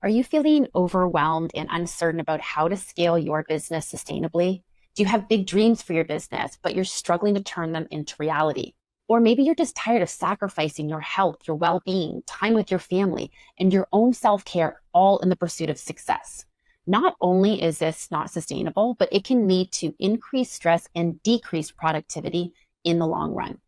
Are you feeling overwhelmed and uncertain about how to scale your business sustainably? Do you have big dreams for your business, but you're struggling to turn them into reality? Or maybe you're just tired of sacrificing your health, your well being, time with your family, and your own self care all in the pursuit of success. Not only is this not sustainable, but it can lead to increased stress and decreased productivity in the long run.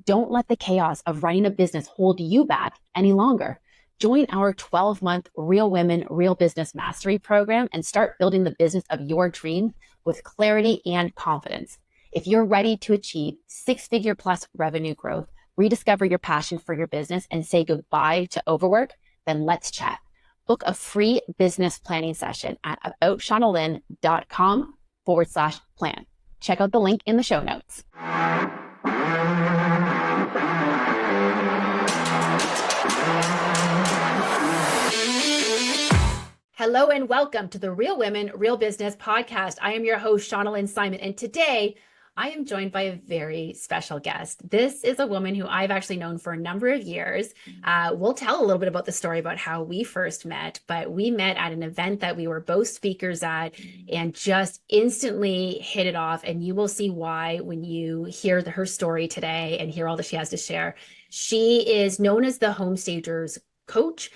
Don't let the chaos of running a business hold you back any longer. Join our 12-month Real Women, Real Business Mastery program and start building the business of your dreams with clarity and confidence. If you're ready to achieve six-figure plus revenue growth, rediscover your passion for your business, and say goodbye to overwork, then let's chat. Book a free business planning session at aboutshaunalynn.com/plan. Check out the link in the show notes. Hello and welcome to the Real Women, Real Business podcast. I am your host, Shauna Lynn Simon, and today I am joined by a very special guest. This is a woman who I've actually known for a number of years. We'll tell a little bit about the story about how we first met, but we met at an event that we were both speakers at and just instantly hit it off. And you will see why when you hear her story today and hear all that she has to share. She is known as the Homestagers coach.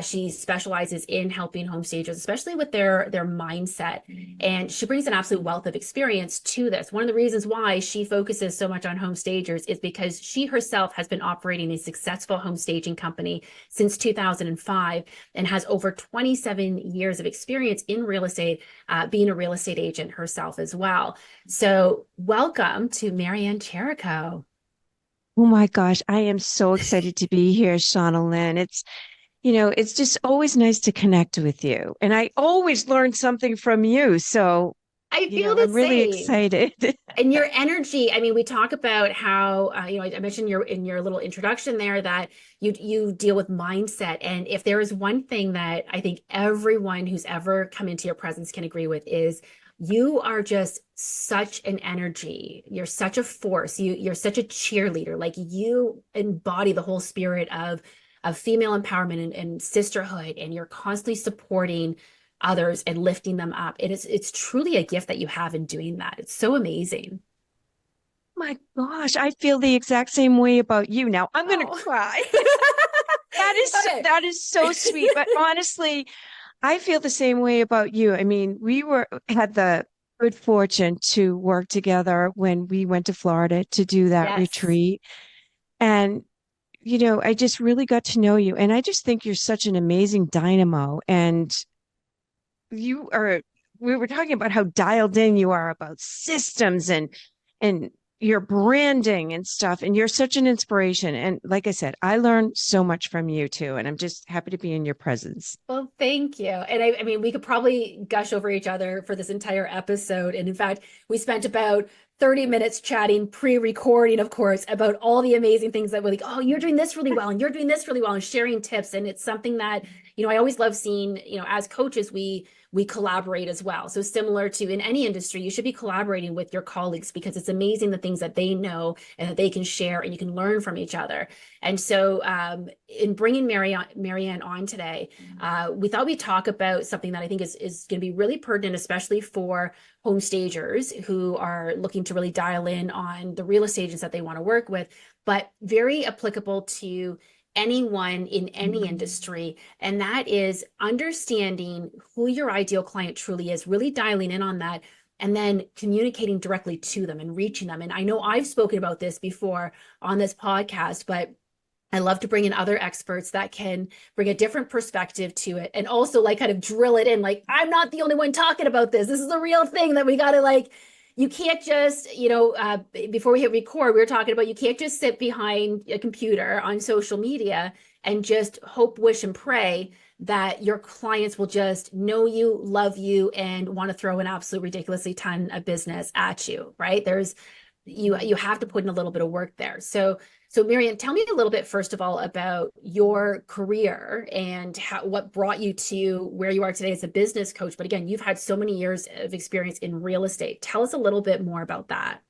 She specializes in helping home stagers, especially with their mindset. And she brings an absolute wealth of experience to this. One of the reasons why she focuses so much on home stagers is because she herself has been operating a successful home staging company since 2005 and has over 27 years of experience in real estate, being a real estate agent herself as well. So welcome to Marianne Cherico. Oh my gosh, I am so excited to be here, Shauna Lynn. It's just always nice to connect with you. And I always learn something from you. So, I feel the I'm really same. excited. And your energy, I mean, we talk about how, I mentioned in your little introduction there that you deal with mindset. And if there is one thing that I think everyone who's ever come into your presence can agree with is you are just such an energy. You're such a force. You're such a cheerleader. Like you embody the whole spirit of female empowerment and sisterhood, and you're constantly supporting others and lifting them up. It's truly a gift that you have in doing that. It's so amazing. My gosh, I feel the exact same way about you. Now I'm going to cry. That is so sweet. But honestly, I feel the same way about you. I mean, had the good fortune to work together when we went to Florida to do that Yes. retreat. And, I just really got to know you. And I just think you're such an amazing dynamo. And we were talking about how dialed in you are about systems and your branding and stuff. And you're such an inspiration. And like I said, I learned so much from you too. And I'm just happy to be in your presence. Well, thank you. And I mean, we could probably gush over each other for this entire episode. And in fact, we spent about 30 minutes chatting pre-recording, of course, about all the amazing things that we're like, oh, you're doing this really well, and you're doing this really well, and sharing tips. And it's something that, I always love seeing, as coaches, we collaborate as well. So similar to in any industry, you should be collaborating with your colleagues because it's amazing the things that they know and that they can share and you can learn from each other. And so in bringing Marianne on today, we thought we'd talk about something that I think is going to be really pertinent, especially for home stagers who are looking to really dial in on the real estate agents that they want to work with, but very applicable to anyone in any industry. And that is understanding who your ideal client truly is, really dialing in on that, and then communicating directly to them and reaching them. And I know I've spoken about this before on this podcast, but I love to bring in other experts that can bring a different perspective to it and also like kind of drill it in. Like, I'm not the only one talking about this. This is a real thing that we got to like, you can't just, before we hit record, we were talking about you can't just sit behind a computer on social media and just hope, wish, and pray that your clients will just know you, love you, and want to throw an absolute ridiculously ton of business at you, right? You have to put in a little bit of work there. So Marianne, tell me a little bit, first of all, about your career and what brought you to where you are today as a business coach. But again, you've had so many years of experience in real estate. Tell us a little bit more about that.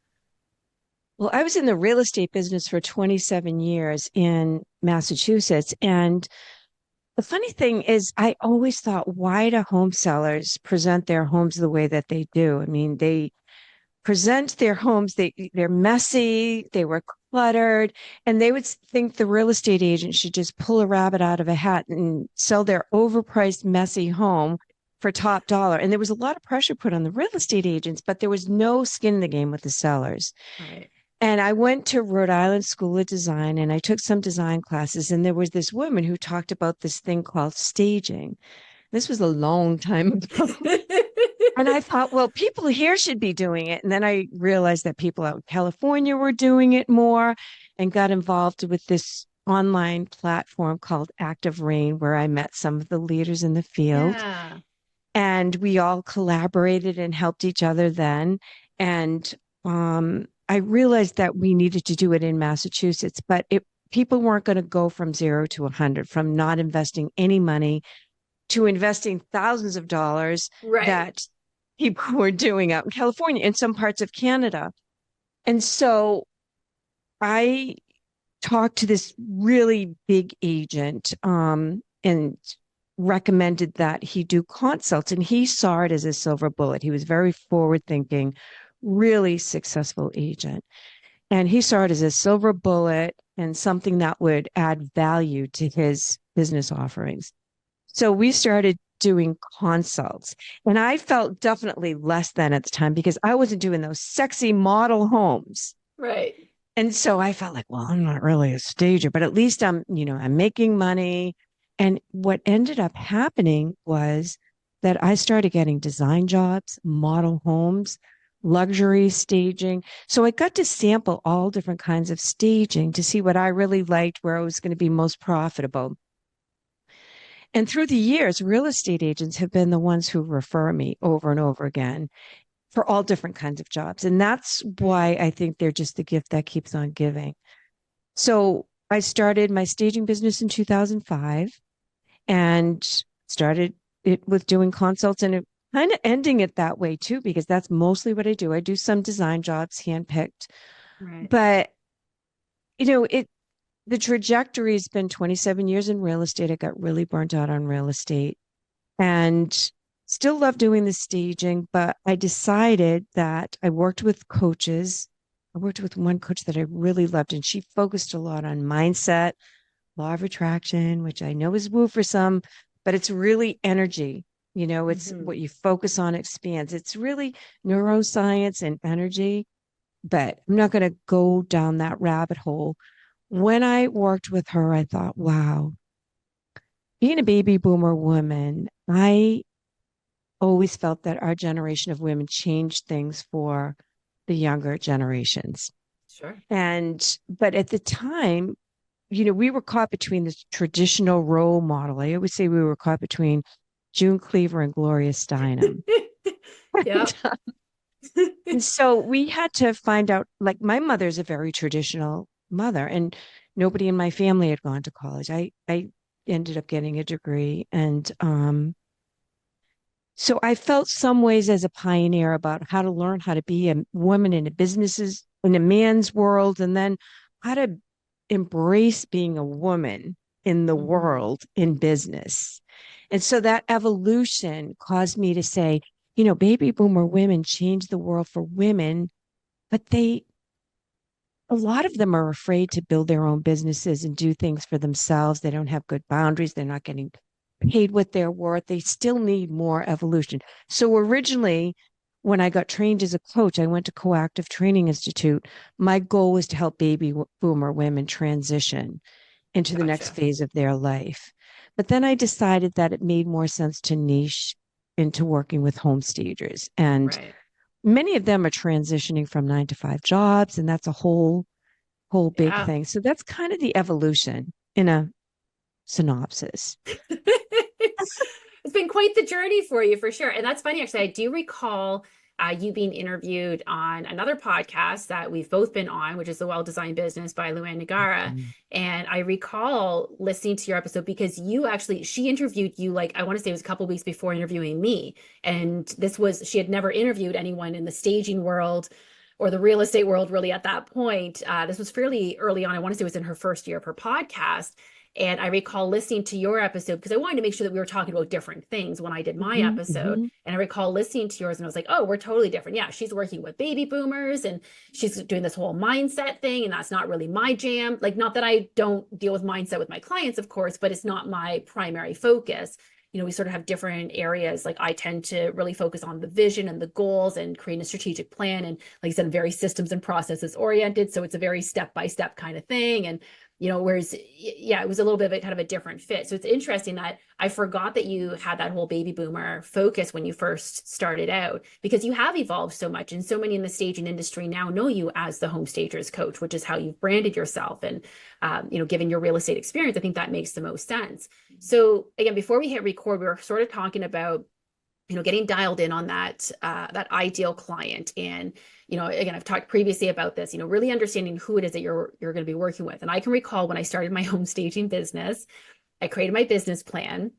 Well, I was in the real estate business for 27 years in Massachusetts. And The funny thing is, I always thought, why do home sellers present their homes the way that they do? I mean, they present their homes, they're messy, they were cluttered, and they would think the real estate agent should just pull a rabbit out of a hat and sell their overpriced, messy home for top dollar. And there was a lot of pressure put on the real estate agents, but there was no skin in the game with the sellers. Right. And I went to Rhode Island School of Design and I took some design classes. And there was this woman who talked about this thing called staging. This was a long time ago. And I thought, well, people here should be doing it. And then I realized that people out in California were doing it more and got involved with this online platform called Active Rain, where I met some of the leaders in the field. Yeah. And we all collaborated and helped each other then. And I realized that we needed to do it in Massachusetts, but people weren't going to go from 0 to 100, from not investing any money to investing thousands of dollars Right. that people were doing out in California, in some parts of Canada. And so I talked to this really big agent and recommended that he do consults. And he saw it as a silver bullet. He was very forward thinking, really successful agent. And he saw it as a silver bullet and something that would add value to his business offerings. So we started doing consults. And I felt definitely less than at the time because I wasn't doing those sexy model homes. Right. And so I felt like, well, I'm not really a stager, but at least I'm making money. And what ended up happening was that I started getting design jobs, model homes, luxury staging. So I got to sample all different kinds of staging to see what I really liked, where I was going to be most profitable. And through the years, real estate agents have been the ones who refer me over and over again for all different kinds of jobs. And that's why I think they're just the gift that keeps on giving. So I started my staging business in 2005 and started it with doing consults and kind of ending it that way too, because that's mostly what I do. I do some design jobs, handpicked, Right. but the trajectory has been 27 years in real estate. I got really burnt out on real estate and still love doing the staging, but I decided that I worked with coaches. I worked with one coach that I really loved, and she focused a lot on mindset, law of attraction, which I know is woo for some, but it's really energy. It's Hmm. what you focus on expands. It's really neuroscience and energy, but I'm not going to go down that rabbit hole. When I worked with her, I thought, wow, being a baby boomer woman, I always felt that our generation of women changed things for the younger generations. Sure. But at the time, we were caught between this traditional role model. I always say we were caught between June Cleaver and Gloria Steinem. Yep. And so we had to find out, like my mother's a very traditional mother, and nobody in my family had gone to college. I ended up getting a degree. And so I felt some ways as a pioneer about how to learn how to be a woman in a businesses, in a man's world, and then how to embrace being a woman in the Hmm. world in business. And so that evolution caused me to say, baby boomer women changed the world for women, but a lot of them are afraid to build their own businesses and do things for themselves. They don't have good boundaries. They're not getting paid what they're worth. They still need more evolution. So originally, when I got trained as a coach, I went to Coactive Training Institute. My goal was to help baby boomer women transition into the next Gotcha. phase of their life. But then I decided that it made more sense to niche into working with home stagers. And Right. many of them are transitioning from 9 to 5 jobs, and that's a whole big Yeah. thing. So that's kind of the evolution in a synopsis. It's been quite the journey for you for sure. And that's funny, actually. I do recall you being interviewed on another podcast that we've both been on, which is The Well-Designed Business by Luann Nigara. Mhm. And I recall listening to your episode because she interviewed you, like, I want to say it was a couple weeks before interviewing me. And she had never interviewed anyone in the staging world or the real estate world really at that point. This was fairly early on. I want to say it was in her first year of her podcast. And I recall listening to your episode because I wanted to make sure that we were talking about different things when I did my Hmm. episode. Hmm. And I recall listening to yours and I was like, oh, we're totally different. Yeah, she's working with baby boomers and she's doing this whole mindset thing. And that's not really my jam. Like, not that I don't deal with mindset with my clients, of course, but it's not my primary focus. We sort of have different areas. Like, I tend to really focus on the vision and the goals and creating a strategic plan. And like I said, I'm very systems and processes oriented. So it's a very step-by-step kind of thing. And whereas, yeah, it was a little bit of a kind of a different fit. So it's interesting that I forgot that you had that whole baby boomer focus when you first started out, because you have evolved so much, and so many in the staging industry now know you as the home stagers coach, which is how you've branded yourself. And, given your real estate experience, I think that makes the most sense. So again, before we hit record, we were sort of talking about getting dialed in on that ideal client. And, again, I've talked previously about this, really understanding who it is that you're going to be working with. And I can recall when I started my home staging business, I created my business plan.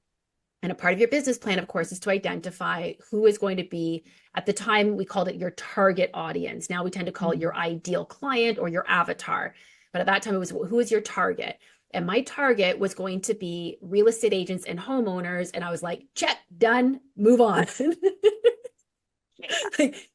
And a part of your business plan, of course, is to identify who is going to be, at the time, we called it your target audience. Now we tend to call it your ideal client or your avatar. But at that time, it was, who is your target? And my target was going to be real estate agents and homeowners. And I was like, check, done, move on.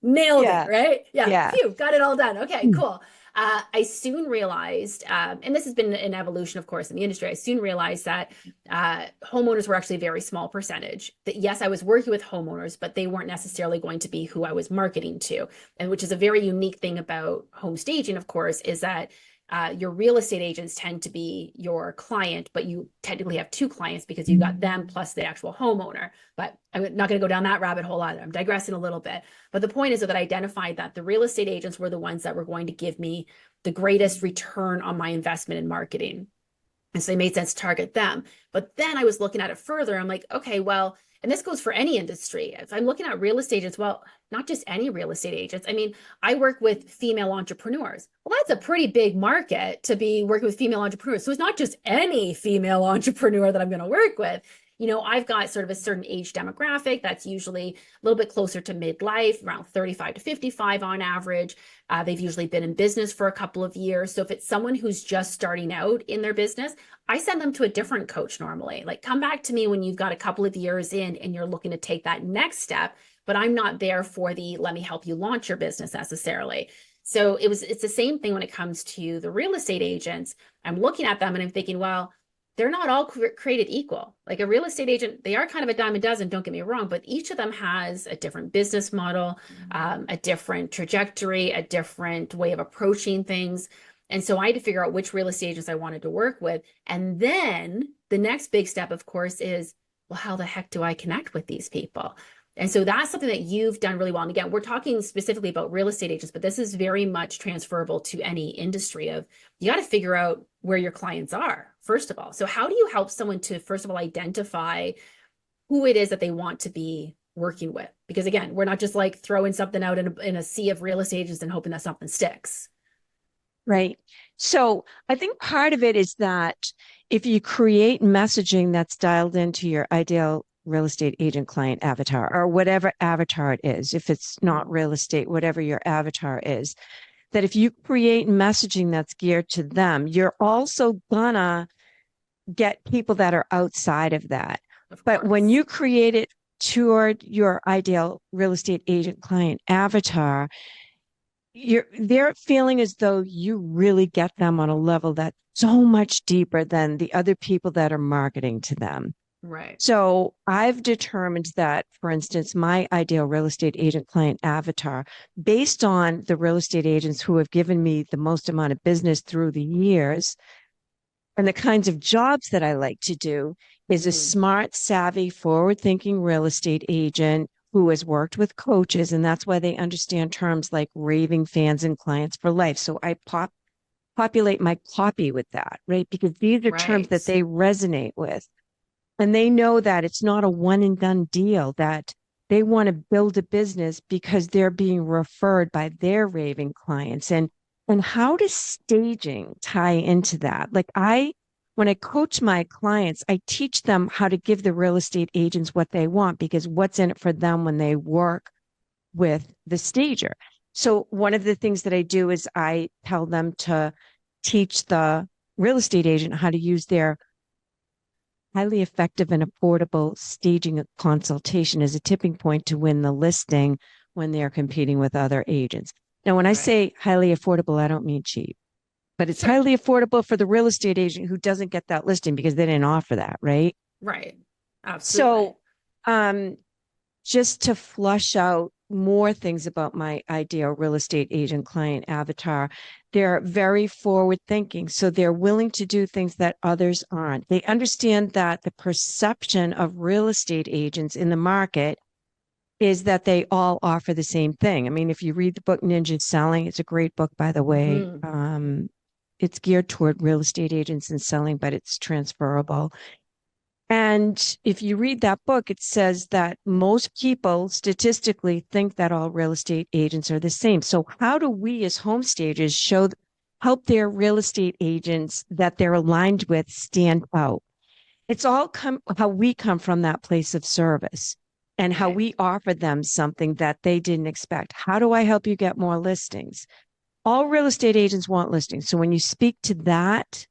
Nailed it, Yeah. right? Yeah, Yeah. phew, got it all done. Okay, cool. I soon realized, and this has been an evolution, of course, in the industry. I soon realized that homeowners were actually a very small percentage. That yes, I was working with homeowners, but they weren't necessarily going to be who I was marketing to. And which is a very unique thing about home staging, of course, is that your real estate agents tend to be your client, but you technically have two clients because you got them plus the actual homeowner. But I'm not going to go down that rabbit hole either. I'm digressing a little bit. But the point is that I identified that the real estate agents were the ones that were going to give me the greatest return on my investment in marketing. And so it made sense to target them. But then I was looking at it further. I'm like, okay, well, and this goes for any industry. If I'm looking at real estate agents, well, not just any real estate agents. I mean, I work with female entrepreneurs. Well, that's a pretty big market to be working with female entrepreneurs. So it's not just any female entrepreneur that I'm going to work with. I've got sort of a certain age demographic that's usually a little bit closer to midlife, around 35 to 55 on average. They've usually been in business for a couple of years. So if it's someone who's just starting out in their business, I send them to a different coach normally. Like, come back to me when you've got a couple of years in and you're looking to take that next step, but I'm not there for the let me help you launch your business necessarily. So it's the same thing when it comes to the real estate agents. I'm looking at them and I'm thinking, well, they're not all created equal. Like, a real estate agent, they are kind of a dime a dozen, don't get me wrong, but each of them has a different business model, a different trajectory, a different way of approaching things. And so I had to figure out which real estate agents I wanted to work with. And then the next big step, of course, is, well, how the heck do I connect with these people? And so that's something that you've done really well. And again, we're talking specifically about real estate agents, but this is very much transferable to any industry. Of, you got to figure out where your clients are, first of all. So how do you help someone to, first of all, identify who it is that they want to be working with? Because again, we're not just like throwing something out in a sea of real estate agents and hoping that something sticks. Right. So I think part of it is that if you create messaging that's dialed into your ideal real estate agent client avatar, or whatever avatar it is, if it's not real estate, whatever your avatar is, that if you create messaging that's geared to them, you're also gonna get people that are outside of that. But when you create it toward your ideal real estate agent client avatar, they're feeling as though you really get them on a level that's so much deeper than the other people that are marketing to them. Right. So I've determined that, for instance, my ideal real estate agent client avatar, based on the real estate agents who have given me the most amount of business through the years and the kinds of jobs that I like to do, is a smart, savvy, forward-thinking real estate agent who has worked with coaches, and that's why they understand terms like raving fans and clients for life. So I populate my copy with that, right? Because these are terms that they resonate with. And they know that it's not a one and done deal, that they want to build a business because they're being referred by their raving clients. And how does staging tie into that? Like, when I coach my clients, I teach them how to give the real estate agents what they want, because what's in it for them when they work with the stager. So one of the things that I do is I tell them to teach the real estate agent how to use their highly effective and affordable staging a consultation as a tipping point to win the listing when they're competing with other agents. Now, when I Right. say highly affordable, I don't mean cheap, but it's Sure. highly affordable for the real estate agent who doesn't get that listing because they didn't offer that, right? Right. Absolutely. So, um, just to flush out more things about my ideal real estate agent client avatar, they're very forward thinking. So they're willing to do things that others aren't. They understand that the perception of real estate agents in the market is that they all offer the same thing. I mean, if you read the book Ninja Selling, it's a great book, by the way. Hmm. It's geared toward real estate agents and selling, but it's transferable. And if you read that book, it says that most people statistically think that all real estate agents are the same. So how do we as home stagers help their real estate agents that they're aligned with stand out? It's all how we come from that place of service and how Right. we offer them something that they didn't expect. How do I help you get more listings? All real estate agents want listings. So when you speak to that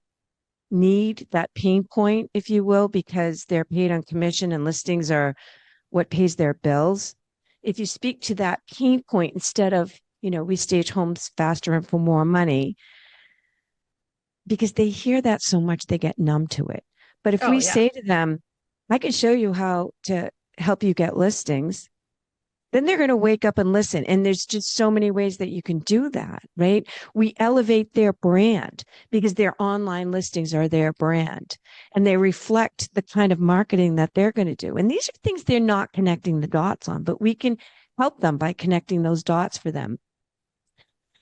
need, that pain point, if you will, because they're paid on commission and listings are what pays their bills. If you speak to that pain point instead of, we stage homes faster and for more money, because they hear that so much, they get numb to it. But if Oh, we yeah. say to them, I can show you how to help you get listings, then they're going to wake up and listen. And there's just so many ways that you can do that, right? We elevate their brand because their online listings are their brand and they reflect the kind of marketing that they're going to do. And these are things they're not connecting the dots on, but we can help them by connecting those dots for them.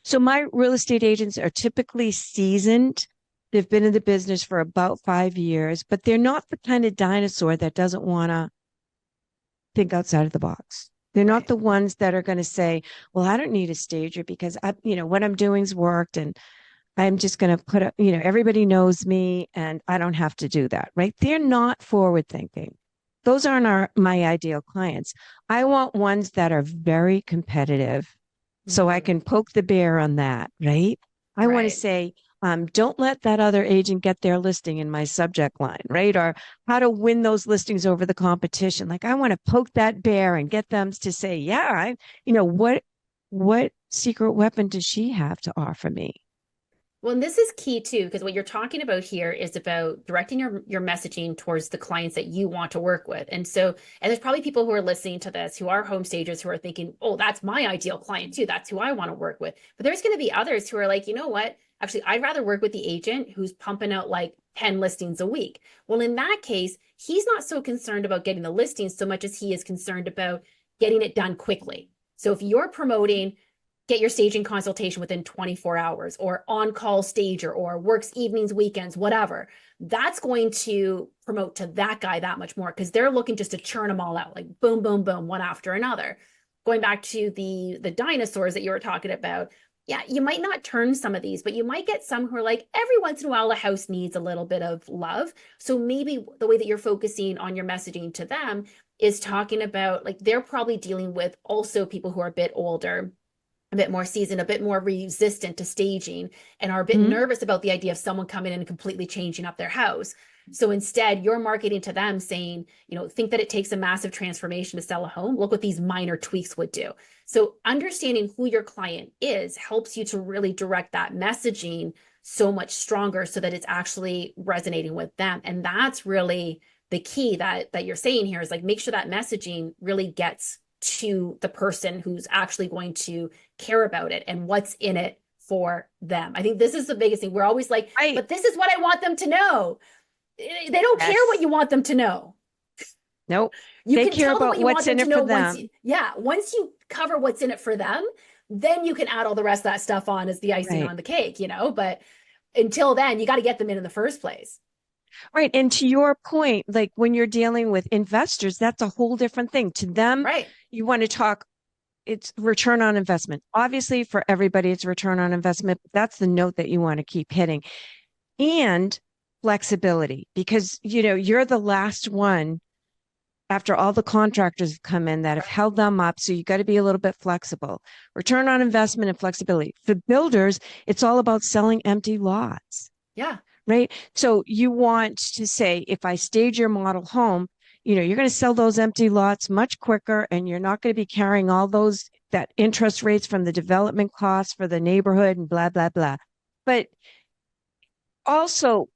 So my real estate agents are typically seasoned. They've been in the business for about 5 years, but they're not the kind of dinosaur that doesn't want to think outside of the box. They're not Right. the ones that are going to say, well, I don't need a stager because what I'm doing's worked and I'm just going to put up, everybody knows me and I don't have to do that, right? They're not forward thinking. Those aren't my ideal clients. I want ones that are very competitive so I Hmm. can poke the bear on that, right? I want to Right. say, don't let that other agent get their listing in my subject line, right? Or how to win those listings over the competition. Like I want to poke that bear and get them to say, yeah, what secret weapon does she have to offer me? Well, and this is key too, because what you're talking about here is about directing your messaging towards the clients that you want to work with. And there's probably people who are listening to this who are home stagers who are thinking, oh, that's my ideal client too. That's who I want to work with. But there's going to be others who are like, you know what? Actually, I'd rather work with the agent who's pumping out like 10 listings a week. Well, in that case, he's not so concerned about getting the listings so much as he is concerned about getting it done quickly. So if you're promoting get your staging consultation within 24 hours or on-call stager or works evenings, weekends, whatever, that's going to promote to that guy that much more because they're looking just to churn them all out, like boom, boom, boom, one after another. Going back to the dinosaurs that you were talking about, yeah, you might not turn some of these, but you might get some who are like, every once in a while, a house needs a little bit of love. So maybe the way that you're focusing on your messaging to them is talking about like they're probably dealing with also people who are a bit older, a bit more seasoned, a bit more resistant to staging, and are a bit Hmm. nervous about the idea of someone coming in and completely changing up their house. So instead, you're marketing to them saying, think that it takes a massive transformation to sell a home. Look what these minor tweaks would do. So understanding who your client is helps you to really direct that messaging so much stronger so that it's actually resonating with them. And that's really the key that you're saying here is like make sure that messaging really gets to the person who's actually going to care about it and what's in it for them. I think this is the biggest thing. We're always like, Right. but this is what I want them to know. They don't care what Yes. you want them to know. Nope. You They can care tell them about what you want what's them in to it for know them. once you cover what's in it for them, then you can add all the rest of that stuff on as the icing Right. on the cake. But until then, you got to get them in the first place. Right. And to your point, like when you're dealing with investors, that's a whole different thing. To them, Right. you want to talk, it's return on investment. Obviously, for everybody, it's return on investment. But that's the note that you want to keep hitting. And flexibility, because, you're the last one after all the contractors have come in that have held them up. So you got to be a little bit flexible. Return on investment and flexibility. For builders, it's all about selling empty lots. Yeah. right? So you want to say, if I stage your model home, you're going to sell those empty lots much quicker, and you're not going to be carrying all those that interest rates from the development costs for the neighborhood and blah, blah, blah. But also,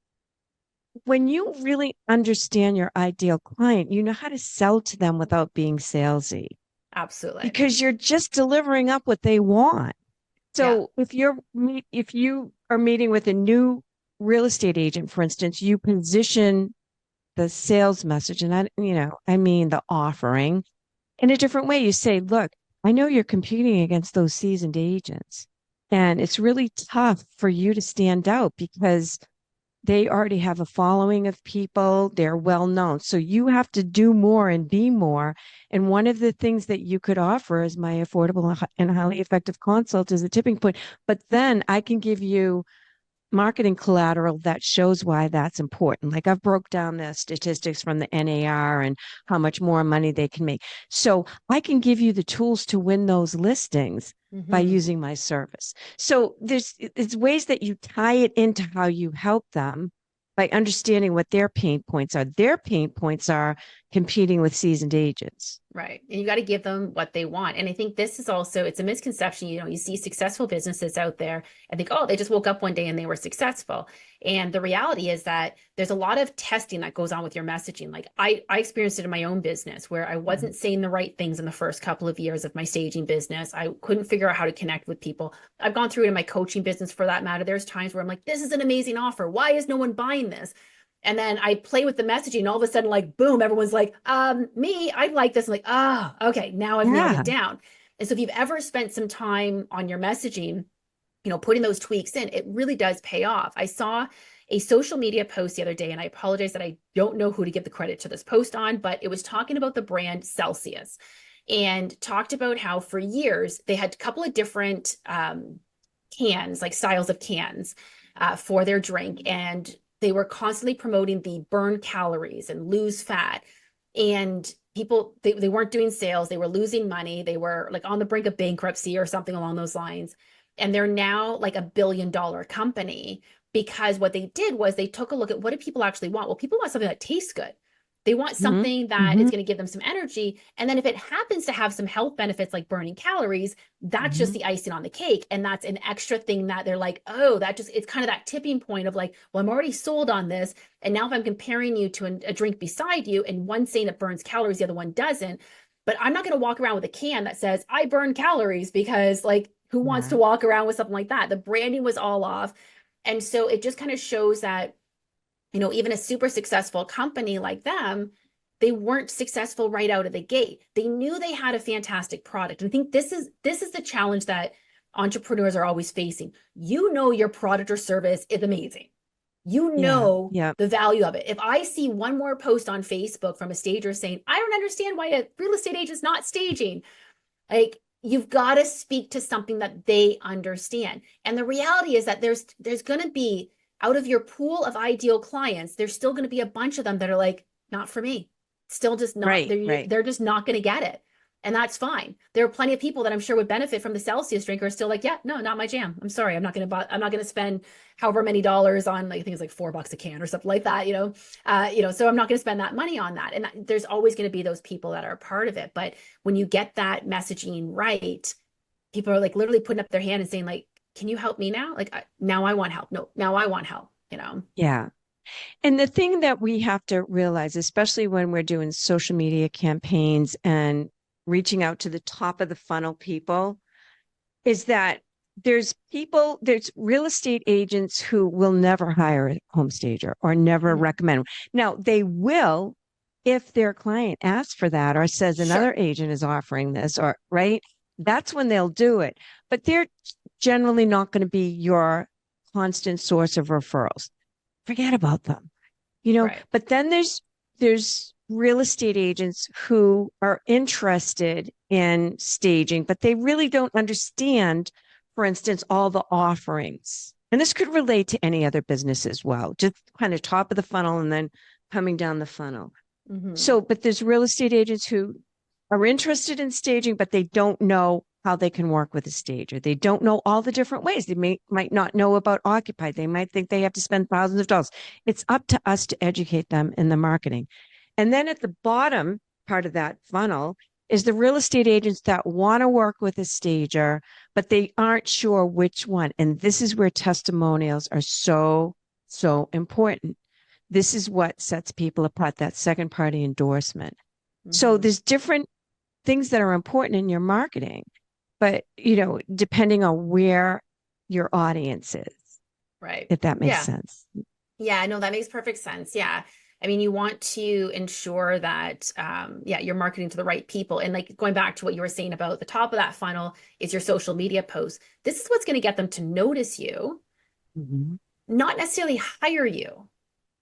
when you really understand your ideal client, you know how to sell to them without being salesy Absolutely. because you're just delivering up what they want. Yeah. So if you are meeting with a new real estate agent, for instance, you position the sales message, and I mean the offering in a different way. You say, look, I know you're competing against those seasoned agents, and it's really tough for you to stand out because they already have a following of people. They're well known. So you have to do more and be more. And one of the things that you could offer as my affordable and highly effective consult is a tipping point. But then I can give you marketing collateral that shows why that's important. Like I've broke down the statistics from the NAR and how much more money they can make. So I can give you the tools to win those listings by Hmm. using my service. So there's ways that you tie it into how you help them by understanding what their pain points are. Their pain points are competing with seasoned agents. Right. And you got to give them what they want. And I think this is also, it's a misconception. You see successful businesses out there and think, oh, they just woke up one day and they were successful. And the reality is that there's a lot of testing that goes on with your messaging. Like I experienced it in my own business where I Mhm. wasn't saying the right things in the first couple of years of my staging business. I couldn't figure out how to connect with people. I've gone through it in my coaching business for that matter. There's times where I'm like, this is an amazing offer. Why is no one buying this? And then I play with the messaging, and all of a sudden, like, boom, everyone's like, me, I like this. I'm like, oh, okay, now I've nailed Yeah. it down. And so if you've ever spent some time on your messaging, putting those tweaks in, it really does pay off. I saw a social media post the other day, and I apologize that I don't know who to give the credit to this post on, but it was talking about the brand Celsius and talked about how for years they had a couple of different cans, like styles of cans for their drink. And they were constantly promoting the burn calories and lose fat. And people, they weren't doing sales. They were losing money. They were like on the brink of bankruptcy or something along those lines. And they're now like $1 billion company because what they did was they took a look at what do people actually want? Well, people want something that tastes good. They want Hmm. something that is Hmm. going to give them some energy. And then if it happens to have some health benefits like burning calories, that's just Hmm. the icing on the cake. And that's an extra thing that they're like, oh, it's kind of that tipping point of like, well, I'm already sold on this. And now if I'm comparing you to a drink beside you and one saying it burns calories, the other one doesn't, but I'm not going to walk around with a can that says I burn calories because like, who wants Yeah. to walk around with something like that? The branding was all off. And so it just kind of shows that even a super successful company like them, they weren't successful right out of the gate. They knew they had a fantastic product. And I think this is the challenge that entrepreneurs are always facing. Your product or service is amazing. You Yeah. know Yeah. the value of it. If I see one more post on Facebook from a stager saying, I don't understand why a real estate agent's not staging, like you've got to speak to something that they understand. And the reality is that there's going to be out of your pool of ideal clients, there's still going to be a bunch of them that are like, not for me. Still just not, Right. they're Right. they're just not going to get it. And that's fine. There are plenty of people that I'm sure would benefit from the Celsius drink who are still like, yeah, no, not my jam. I'm sorry. I'm not going to spend however many dollars on like, I think it's like $4 a can or something like that, so I'm not going to spend that money on that. And there's always going to be those people that are a part of it. But when you get that messaging right, people are like literally putting up their hand and saying like, can you help me now? Like, now I want help. No, now I want help. Yeah. And the thing that we have to realize, especially when we're doing social media campaigns and reaching out to the top of the funnel people, is that there's real estate agents who will never hire a home stager or never Mhm. recommend. Now, they will if their client asks for that or says Sure. another agent is offering this, or right. That's when they'll do it. But they're generally not going to be your constant source of referrals. Forget about them. Right. But then there's real estate agents who are interested in staging, but they really don't understand, for instance, all the offerings. And this could relate to any other business as well, just kind of top of the funnel and then coming down the funnel. Hmm. So, but there's real estate agents who are interested in staging, but they don't know how they can work with a stager. They don't know all the different ways. They might not know about Occupy. They might think they have to spend thousands of dollars. It's up to us to educate them in the marketing. And then at the bottom part of that funnel is the real estate agents that want to work with a stager, but they aren't sure which one. And this is where testimonials are so, so important. This is what sets people apart, that second party endorsement. So Mm-hmm. there's different things that are important in your marketing, but depending on where your audience is, Right. if that makes Yeah. sense. Yeah, no, that makes perfect sense. Yeah. I mean, you want to ensure that, yeah, you're marketing to the right people. And like going back to what you were saying about the top of that funnel is your social media posts. This is what's going to get them to notice you, Mm-hmm. not necessarily hire you.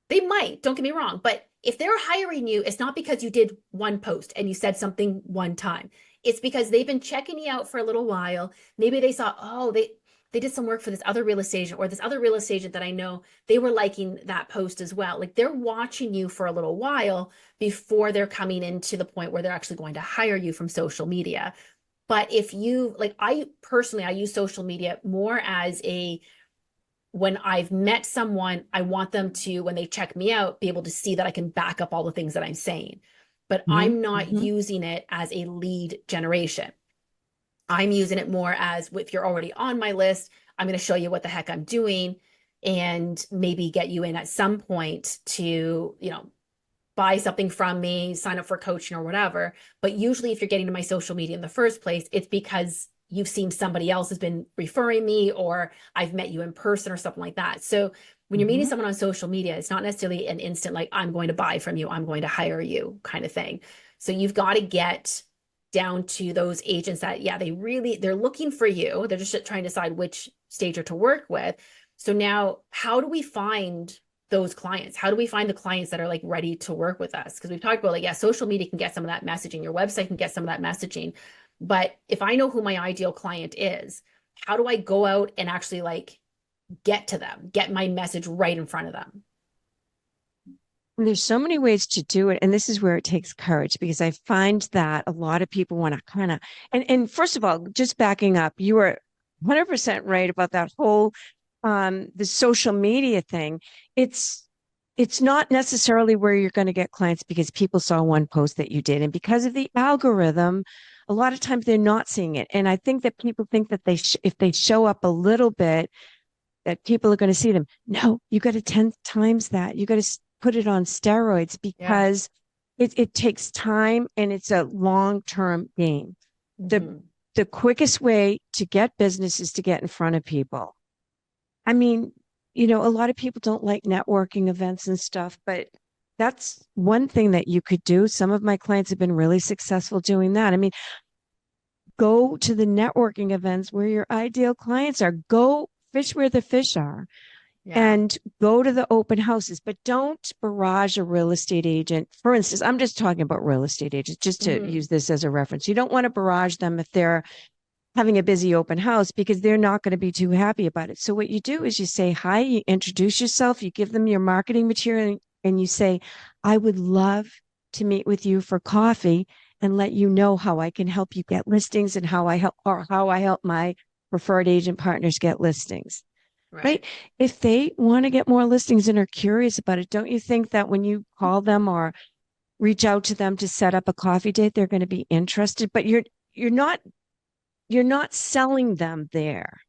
They might, don't get me wrong, but if they're hiring you, it's not because you did one post and you said something one time. It's because they've been checking you out for a little while. Maybe they saw, oh, they did some work for this other real estate agent or this other real estate agent that I know, they were liking that post as well. Like they're watching you for a little while before they're coming into the point where they're actually going to hire you from social media. But if you like, I personally, I use social media more as a when I've met someone, I want them to, when they check me out, be able to see that I can back up all the things that I'm saying. But I'm not Mm-hmm. using it as a lead generation. I'm using it more as if you're already on my list, I'm going to show you what the heck I'm doing and maybe get you in at some point to, buy something from me, sign up for coaching or whatever. But usually, if you're getting to my social media in the first place, it's because you've seen somebody else has been referring me or I've met you in person or something like that. So when you're meeting Mm-hmm. someone on social media, it's not necessarily an instant like, I'm going to buy from you, I'm going to hire you kind of thing. So you've got to get down to those agents that, yeah, they're looking for you. They're just trying to decide which stager to work with. So now, how do we find those clients? How do we find the clients that are like ready to work with us? Because we've talked about like, yeah, social media can get some of that messaging, your website can get some of that messaging. But if I know who my ideal client is, how do I go out and actually like get to them, get my message right in front of them? There's so many ways to do it. And this is where it takes courage because I find that a lot of people want to kind of, and first of all, just backing up, you were 100% right about that whole, the social media thing. It's, it's not necessarily where you're going to get clients because people saw one post that you did. And because of the algorithm, a lot of times they're not seeing it. And I think that people think that if they show up a little bit, that people are going to see them. No, you got to 10 times that. You got to put it on steroids Yeah. because it takes time and it's a long-term game. The Mm-hmm. the quickest way to get business is to get in front of people. I mean, a lot of people don't like networking events and stuff, but that's one thing that you could do. Some of my clients have been really successful doing that. I mean, go to the networking events where your ideal clients are. Go fish where the fish are Yeah. and go to the open houses, but don't barrage a real estate agent. For instance, I'm just talking about real estate agents, just to Mm-hmm. use this as a reference. You don't want to barrage them if they're having a busy open house because they're not going to be too happy about it. So what you do is you say hi, you introduce yourself, you give them your marketing material, and you say, I would love to meet with you for coffee and let you know how I can help you get listings and how I help my preferred agent partners get listings. Right. Right. If they want to get more listings and are curious about it, don't you think that when you call them or reach out to them to set up a coffee date, they're going to be interested? But you're not you're not selling them there.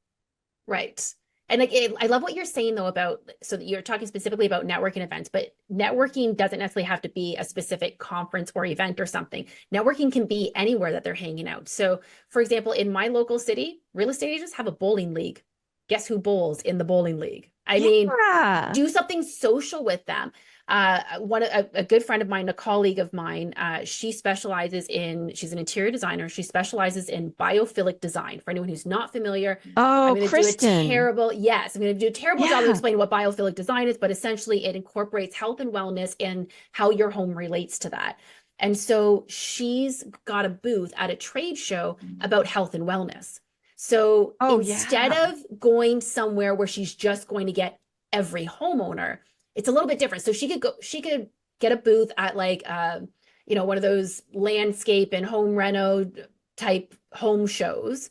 Right. And like I love what you're saying though about so that you're talking specifically about networking events, but networking doesn't necessarily have to be a specific conference or event or something. Networking can be anywhere that they're hanging out. So, for example, in my local city, real estate agents have a bowling league. Guess who bowls in the bowling league? I mean, Yeah. do something social with them. A good friend of mine, a colleague of mine, she's an interior designer. She specializes in biophilic design. For anyone who's not familiar, Oh, Kristen. I'm going to do a terrible job of Yeah. explaining what biophilic design is, but essentially it incorporates health and wellness and how your home relates to that. And so she's got a booth at a trade show about health and wellness. So Oh, instead yeah. of going somewhere where she's just going to get every homeowner, it's a little bit different. So she could get a booth at like one of those landscape and home reno type home shows,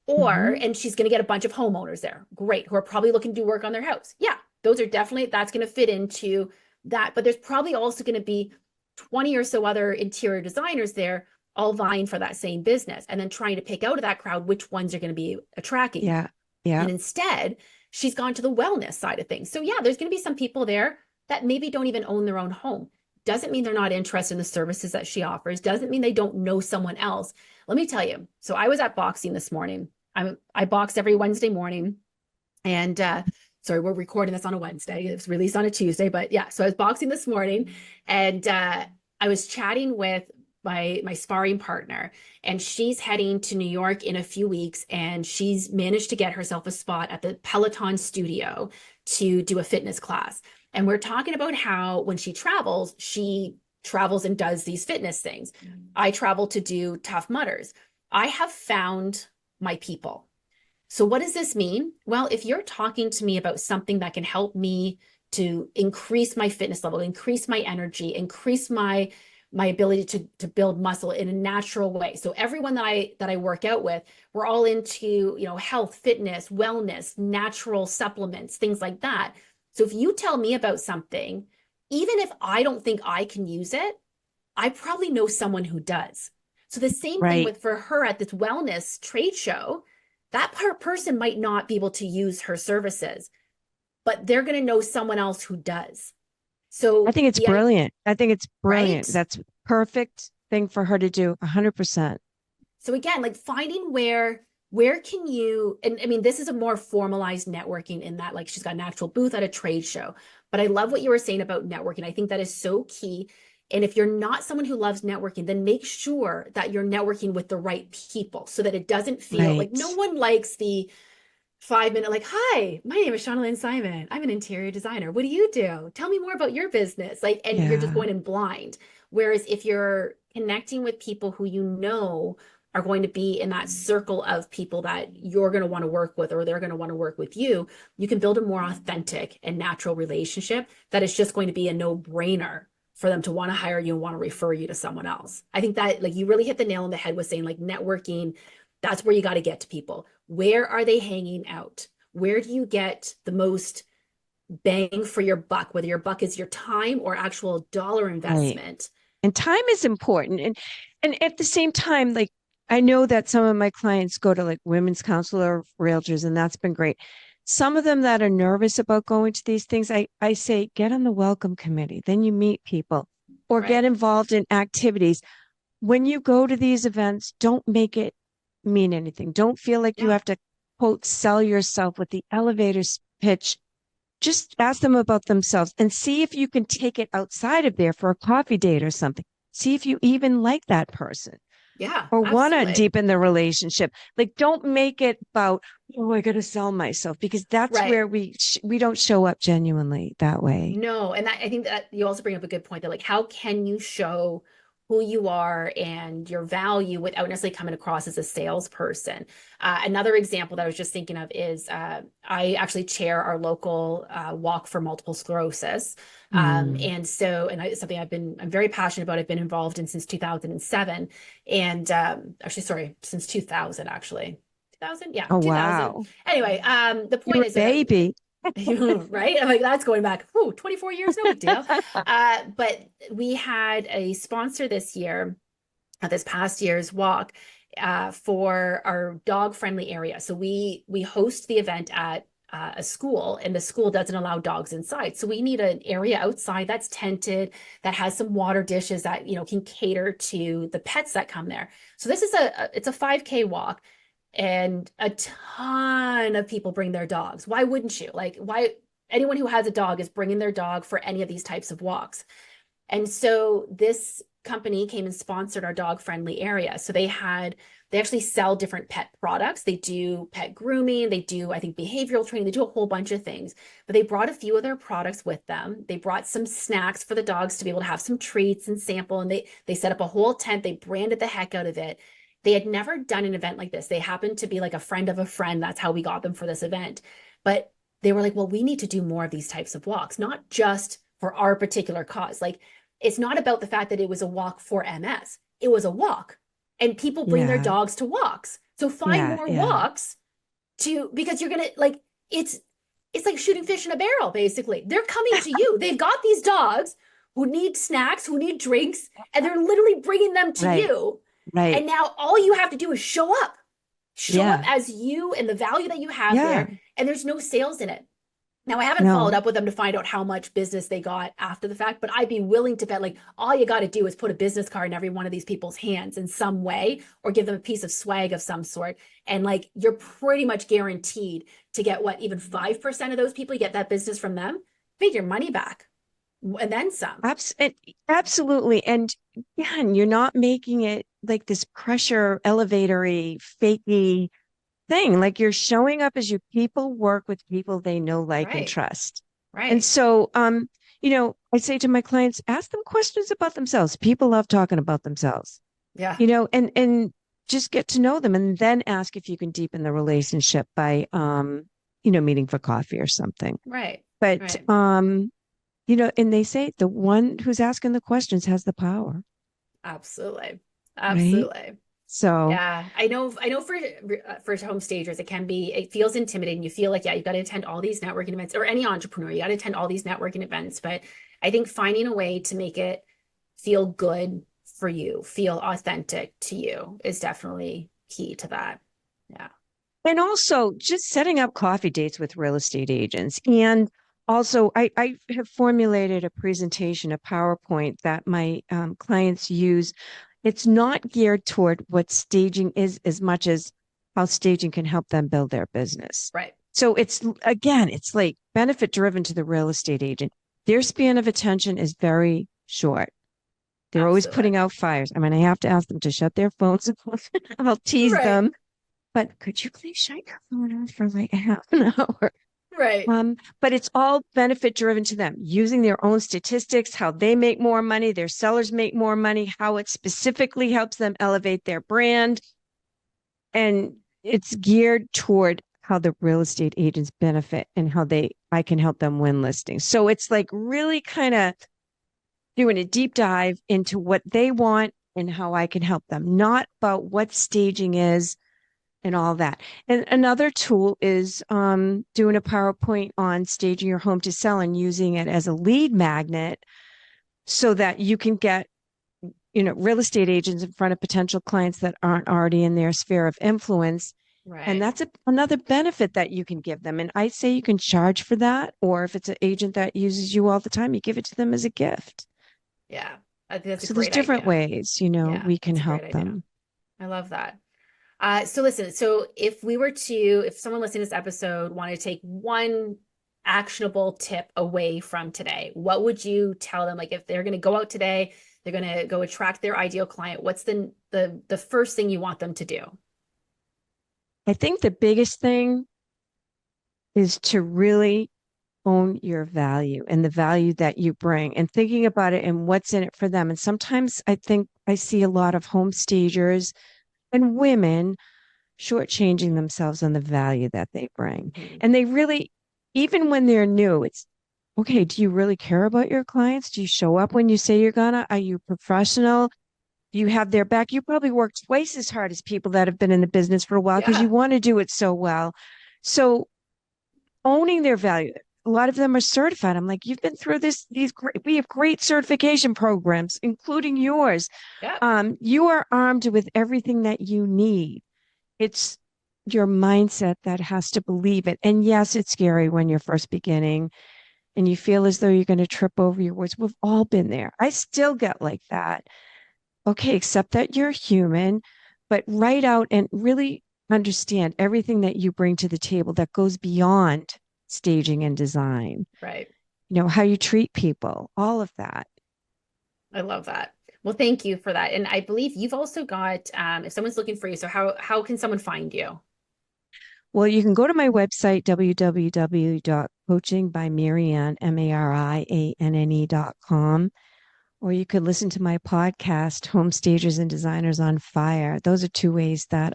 Hmm. and she's going to get a bunch of homeowners there. Great. Who are probably looking to do work on their house. Yeah, those are definitely, that's going to fit into that. But there's probably also going to be 20 or so other interior designers there, all vying for that same business and then trying to pick out of that crowd which ones are going to be attracting. Yeah. Yeah. And instead, she's gone to the wellness side of things. So, yeah, there's going to be some people there that maybe don't even own their own home. Doesn't mean they're not interested in the services that she offers. Doesn't mean they don't know someone else. Let me tell you. So, I was at boxing this morning. I box every Wednesday morning. And sorry, we're recording this on a Wednesday. It was released on a Tuesday, but yeah. So I was boxing this morning, and I was chatting with my sparring partner, and she's heading to New York in a few weeks, and she's managed to get herself a spot at the Peloton studio to do a fitness class. And we're talking about how when she travels and does these fitness things. I travel to do Tough Mudders. I have found my people. So, what does this mean? Well, if you're talking to me about something that can help me to increase my fitness level, increase my energy, increase my ability to build muscle in a natural way. So everyone that I work out with, we're all into, health, fitness, wellness, natural supplements, things like that. So if you tell me about something, even if I don't think I can use it, I probably know someone who does. So the same thing Right. with for her at this wellness trade show, that person might not be able to use her services, but they're going to know someone else who does. I So think it's the brilliant. I think it's brilliant. right. That's perfect thing for her to do. 100%. So again, like finding where can you, and I mean, this is a more formalized networking in that like she's got an actual booth at a trade show. But I love what you were saying about networking. I think that is so key. And if you're not someone who loves networking, then make sure that you're networking with the right people so that it doesn't feel like no Right. one likes the 5 minute, like, hi, my name is Shauna Lynn Simon. I'm an interior designer. What do you do? Tell me more about your business. Like, and you're just Yeah. going in blind. Whereas if you're connecting with people who you know are going to be in that circle of people that you're going to want to work with or they're going to want to work with you, you can build a more authentic and natural relationship that is just going to be a no-brainer for them to want to hire you and want to refer you to someone else. I think that like you really hit the nail on the head with saying like networking, that's where you got to get to people. Where are they hanging out? Where do you get the most bang for your buck, whether your buck is your time or actual dollar Right. investment? And time is important. And at the same time, like I know that some of my clients go to like women's counselor realtors, and that's been great. Some of them that are nervous about going to these things, I say get on the welcome committee. Then you meet people or get Right. involved in activities. When you go to these events, don't make it mean anything. Don't feel like you Yeah. have to quote sell yourself with the elevator pitch. Just ask them about themselves and see if you can take it outside of there for a coffee date or something. See if you even like that person Yeah, or want to absolutely. deepen the relationship. Like, don't make it about, oh, I got to sell myself because that's Right. where we don't show up genuinely that way. No, and I think that you also bring up a good point that like how can you show who you are and your value without necessarily coming across as a salesperson. Another example that I was just thinking of is I actually chair our local walk for multiple sclerosis. Mm. It's something I'm very passionate about. I've been involved in since 2007. And actually, sorry, since 2000, actually. 2000? Yeah, Oh, 2000. wow. Anyway, the You're point a is that baby. right? I'm like, that's going back, 24 years, no big deal. But we had a sponsor this year, at this past year's walk, for our dog friendly area. So we host the event at a school, and the school doesn't allow dogs inside. So we need an area outside that's tented, that has some water dishes that can cater to the pets that come there. So this is it's a 5K walk, and a ton of people bring their dogs. Why wouldn't you? Like, why anyone who has a dog is bringing their dog for any of these types of walks. And so this company came and sponsored our dog friendly area. So they actually sell different pet products. They do pet grooming, they do, I think, behavioral training, they do a whole bunch of things. But they brought a few of their products with them. They brought some snacks for the dogs to be able to have some treats and sample. And they set up a whole tent, they branded the heck out of it. They had never done an event like this. They happened to be like a friend of a friend. That's how we got them for this event. But they were like, well, we need to do more of these types of walks, not just for our particular cause. Like, it's not about the fact that it was a walk for MS. It was a walk and people bring their Yeah. dogs to walks. So find Yeah. more Yeah. walks to, because you're gonna like it's like shooting fish in a barrel, basically. They're coming to you. They've got these dogs who need snacks, who need drinks, and they're literally bringing them to Right. you. Right. And now all you have to do is show up. Show up Yeah. as you and the value that you have Yeah. there, and there's no sales in it. Now, I haven't followed No. up with them to find out how much business they got after the fact, but I'd be willing to bet like all you got to do is put a business card in every one of these people's hands in some way or give them a piece of swag of some sort. And like you're pretty much guaranteed to get what, even 5% of those people, you get that business from them, paid your money back and then some. Abs- and- Absolutely. And again, you're not making it like this pressure elevatory, fakey thing. Like you're showing up as you people work with people they know, like, and Right. trust. And Right. so, I say to my clients, ask them questions about themselves. People love talking about themselves, Yeah. and just get to know them and then ask if you can deepen the relationship by, meeting for coffee or something. Right. But, Right. and they say the one who's asking the questions has the power, Absolutely. right? Absolutely. So Yeah, I know for home stagers, it feels intimidating. You feel like, yeah, you've got to attend all these networking events, or any entrepreneur, you got to attend all these networking events. But I think finding a way to make it feel good for you, feel authentic to you is definitely key to that. Yeah. And also just setting up coffee dates with real estate agents. And also, I have formulated a presentation, a PowerPoint that my clients use. It's not geared toward what staging is as much as how staging can help them build their business. Right. So it's like benefit driven to the real estate agent. Their span of attention is very short. They're always Absolutely. putting out fires. I mean, I have to ask them to shut their phones off. I'll tease Right. them, but could you please shut your phone off for like a half an hour? Right. But it's all benefit driven to them, using their own statistics, how they make more money, their sellers make more money, how it specifically helps them elevate their brand. And it's geared toward how the real estate agents benefit and how I can help them win listings. So it's like really kind of doing a deep dive into what they want and how I can help them, not about what staging is and all that. And another tool is doing a PowerPoint on staging your home to sell and using it as a lead magnet so that you can get, real estate agents in front of potential clients that aren't already in their sphere of influence. And Right. that's another benefit that you can give them. And I say you can charge for that, or if it's an agent that uses you all the time, you give it to them as a gift. Yeah. I think that's a So there's great different idea. ways, Yeah, we can that's a great help idea. them. I love that. So listen, so if someone listening to this episode wanted to take one actionable tip away from today, what would you tell them? Like if they're going to go out today, they're going to go attract their ideal client, what's the first thing you want them to do? I think the biggest thing is to really own your value and the value that you bring and thinking about it and what's in it for them. And sometimes I think I see a lot of home stagers and women shortchanging themselves on the value that they bring. Mhm. And they really, even when they're new, it's okay. Do you really care about your clients? Do you show up when you say you're gonna? Are you professional? Do you have their back? You probably work twice as hard as people that have been in the business for a while because you Yeah. want to do it so well. So owning their value. A lot of them are certified. I'm like, you've been through we have great certification programs, including yours. Yep. You are armed with everything that you need. It's your mindset that has to believe it. And yes, it's scary when you're first beginning and you feel as though you're going to trip over your words. We've all been there. I still get like that. Okay, accept that you're human, but write out and really understand everything that you bring to the table that goes beyond staging and design. Right. How you treat people, all of that. I love that. Well, thank you for that. And I believe you've also got, if someone's looking for you, so how can someone find you? Well, you can go to my website, www.coachingbymarianne, Marianne.com, or you could listen to my podcast, Home Stagers and Designers on Fire. Those are two ways that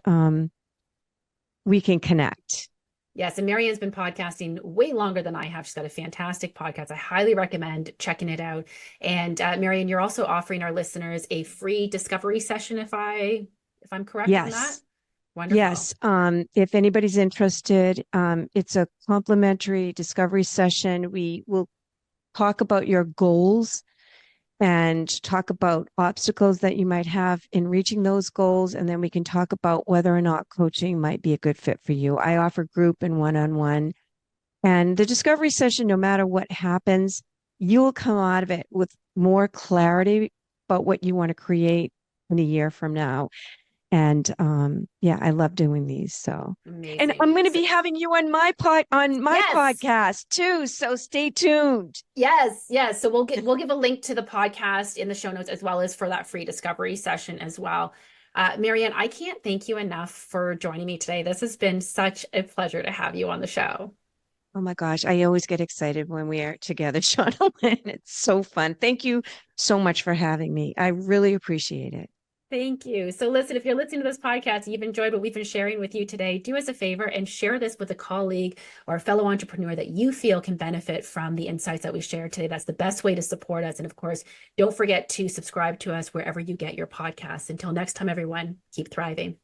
we can connect. Yes, and Marianne's been podcasting way longer than I have. She's got a fantastic podcast. I highly recommend checking it out. And Marianne, you're also offering our listeners a free discovery session, if I if I'm correct on that? Yes. Wonderful. Yes. If anybody's interested, it's a complimentary discovery session. We will talk about your goals and talk about obstacles that you might have in reaching those goals. And then we can talk about whether or not coaching might be a good fit for you. I offer group and one-on-one. And the discovery session, no matter what happens, you'll come out of it with more clarity about what you want to create in a year from now. And yeah, I love doing these. So, and Amazing. I'm going to So, be having you on my yes. podcast too. So stay tuned. Yes, yes. So we'll give a link to the podcast in the show notes as well as for that free discovery session as well. Marianne, I can't thank you enough for joining me today. This has been such a pleasure to have you on the show. Oh my gosh, I always get excited when we are together, Shauna Lynn. It's so fun. Thank you so much for having me. I really appreciate it. Thank you. So listen, if you're listening to this podcast, you've enjoyed what we've been sharing with you today, do us a favor and share this with a colleague or a fellow entrepreneur that you feel can benefit from the insights that we shared today. That's the best way to support us. And of course, don't forget to subscribe to us wherever you get your podcasts. Until next time, everyone, keep thriving.